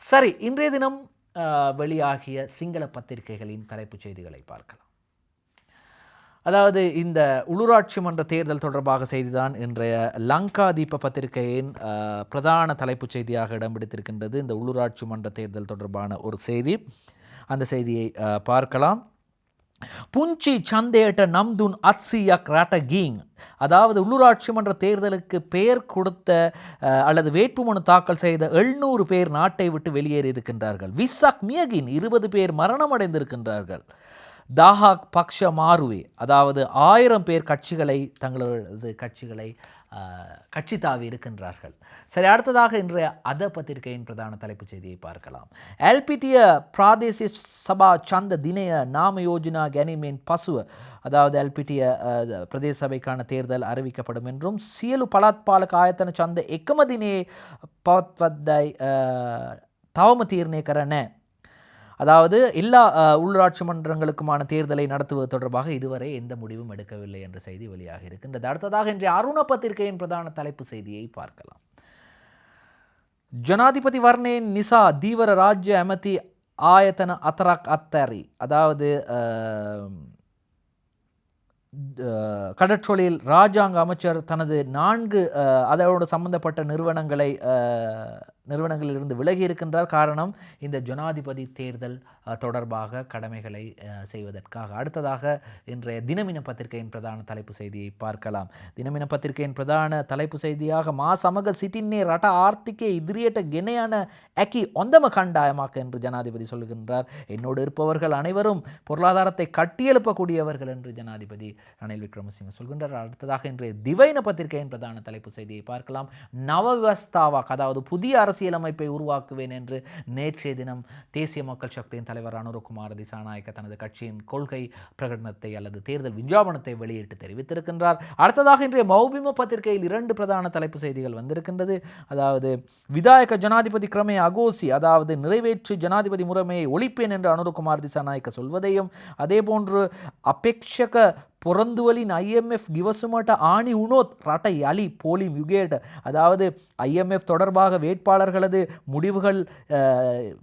சரி, இன்றைய தினம் வெளியாகிய சிங்கள பத்திரிகைகளின் தலைப்புச் செய்திகளை பார்க்கலாம். அதாவது இந்த உள்ளூராட்சி மன்ற தேர்தல் தொடர்பாக செய்திதான் இன்றைய லங்கா தீப பத்திரிகையின் பிரதான தலைப்புச் செய்தியாக இடம் பிடித்திருக்கின்றது. இந்த உள்ளூராட்சி மன்ற தேர்தல் தொடர்பான ஒரு செய்தி. அந்த செய்தியை பார்க்கலாம். புஞ்சி சந்தேட்ட நம்துன் அத்சியக் ராட்டகீங், அதாவது உள்ளூராட்சி மன்ற தேர்தலுக்கு பெயர் கொடுத்த அல்லது வேட்புமனு தாக்கல் செய்த 700 பேர் நாட்டை விட்டு வெளியேறி இருக்கின்றார்கள். விசாக் மியகின் 20 பேர் மரணம் அடைந்திருக்கின்றார்கள். தாஹாக் பக்ஷ மாறுவே, அதாவது 1000 பேர் தங்களது கட்சிகளை கட்சி தாவி இருக்கின்றார்கள். சரி, அடுத்ததாக இன்றைய பத்திரிகையின் பிரதான தலைப்புச் செய்தியை பார்க்கலாம். எல்பிடிய பிராதேசிய சபா சந்த தினய நாம யோஜனா கனிமேன் பசுவ, அதாவது எல்பிடிய பிரதேச சபைக்கான தேர்தல் அறிவிக்கப்படும் என்றும் சியலு பலாத்பாலக ஆயத்தன சந்த எக்கமதினே பவத்வத்தை தவம தீர்ணே கரண, அதாவது எல்லா உள்ளாட்சி மன்றங்களுக்குமான தேர்தலை நடத்துவது தொடர்பாக இதுவரை எந்த முடிவும் எடுக்கவில்லை என்ற செய்தி வெளியாக இருக்கின்றது. அடுத்ததாக இன்றைய அருண பத்திரிகையின் பிரதான தலைப்பு செய்தியை பார்க்கலாம். ஜனாதிபதி வர்ணேன் நிசா தீவர ராஜ்ய அமதி ஆயத்தன அத்தராக் அத்தரி, அதாவது கடற்றொழில் ராஜாங்க அமைச்சர் தனது 4 அதோடு சம்பந்தப்பட்ட நிறுவனங்களிலிருந்து விலகி இருக்கின்றார். காரணம் இந்த ஜனாதிபதி தேர்தல் தொடர்பாக கடமைகளை செய்வதற்காக. அடுத்ததாக இன்றைய தினமின பத்திரிகையின் பிரதான தலைப்பு செய்தியை பார்க்கலாம். தினமின பத்திரிகையின் பிரதான தலைப்பு செய்தியாக மா சமக சிட்டின்னே ரட்ட ஆர்த்திகே இதிரியட்ட கெனையான அக்கி ஒந்தம கண்டாயமாக்க என்று ஜனாதிபதி சொல்கின்றார். என்னோடு இருப்பவர்கள் அனைவரும் பொருளாதாரத்தை கட்டியெழுப்பக்கூடியவர்கள் என்று ஜனாதிபதி ரணில் விக்ரமசிங்க சொல்கின்றார். அடுத்ததாக இன்றைய திவைன பத்திரிகையின் பிரதான தலைப்பு செய்தியை பார்க்கலாம். நவவியஸ்தாவாக், அதாவது புதிய அரசியலமைப்பை உருவாக்குவேன் என்று நேற்றைய தினம் தேசிய மக்கள் சக்தியின் தலைவர் அனுரகுமார திசாநாயக்க தனது கட்சியின் கொள்கை பிரகடனத்தை அல்லது தேர்தல் விஞ்ஞாபனத்தை வெளியிட்டு தெரிவித்திருக்கின்றார். அடுத்ததாக இன்றைய மௌபிம பத்திரிகையில் 2 பிரதான தலைப்பு செய்திகள் வந்திருக்கின்றது. அதாவது விதாயக ஜனாதிபதி கிரமே அகோசி, அதாவது நிறைவேற்று ஜனாதிபதி முறைமையை ஒழிப்பேன் என்று அனுரகுமார திசாநாயக்க சொல்வதையும், அதேபோன்று அபேட்சக பொறந்துவலின் IMF கிவசுமட்ட ஆணி உனோத் ரட்ட யலி போலி யுகேட், அதாவது IMF தொடர்பாக வேட்பாளர்களது முடிவுகள்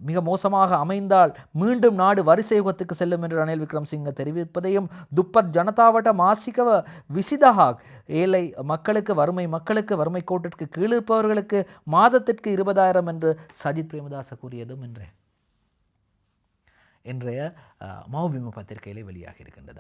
மிக மோசமாக அமைந்தால் மீண்டும் நாடு வரிசை யுகத்துக்கு செல்லும் என்று ரணில் விக்ரமசிங்க தெரிவிப்பதையும், துப்பத் ஜனதாவட்ட மாசிகவ விசிதஹாக், ஏழை மக்களுக்கு வறுமை கோட்டிற்கு கீழிருப்பவர்களுக்கு மாதத்திற்கு 20,000 என்று சஜித் பிரேமதாச கூறியதும் இன்றைய மௌபிம பத்திரிகையிலே வெளியாக இருக்கின்றது.